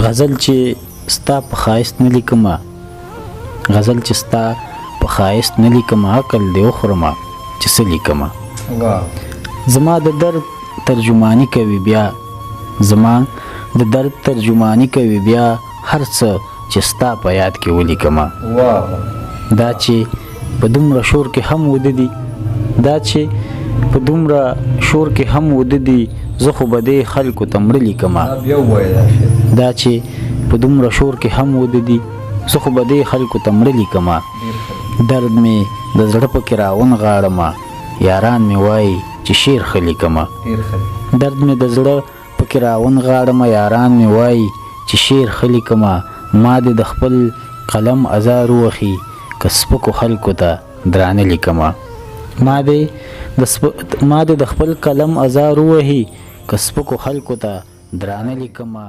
غزل چې ستا په ښایست نه لیکمه، غزل چې ستا په ښایست نه لیکمه، عقل دې وخورمه چې څه لیکمه. زما د درد ترجمانی کوي بیا، زما د درد ترجمانی کوي بیا، هر څه چې ستا په یاد کې ولیکمه. دا چې په دومره شور کې هم وددي، دا چې په دومره شور کې هم وددي، زه خو به دې خلکو ته مړه لیکمه. دا چې په دومره شور کې هم وددي، زه خو به دې خلکو ته مړه لیکمه. درد مې د زړه پکې راونغاړمه، یاران مې وایي چې شعر ښه لیکمه. درد مې د زړه پکې راونغاړمه، یاران مې وایي چې شعر ښه لیکمه. ما دې د خپل قلم ازار وخي، که سپکو خلکو ته درانه لیکمه. ما دې د خپل قلم ازار وهي، که سپکو خلکو ته درانه لیکمه.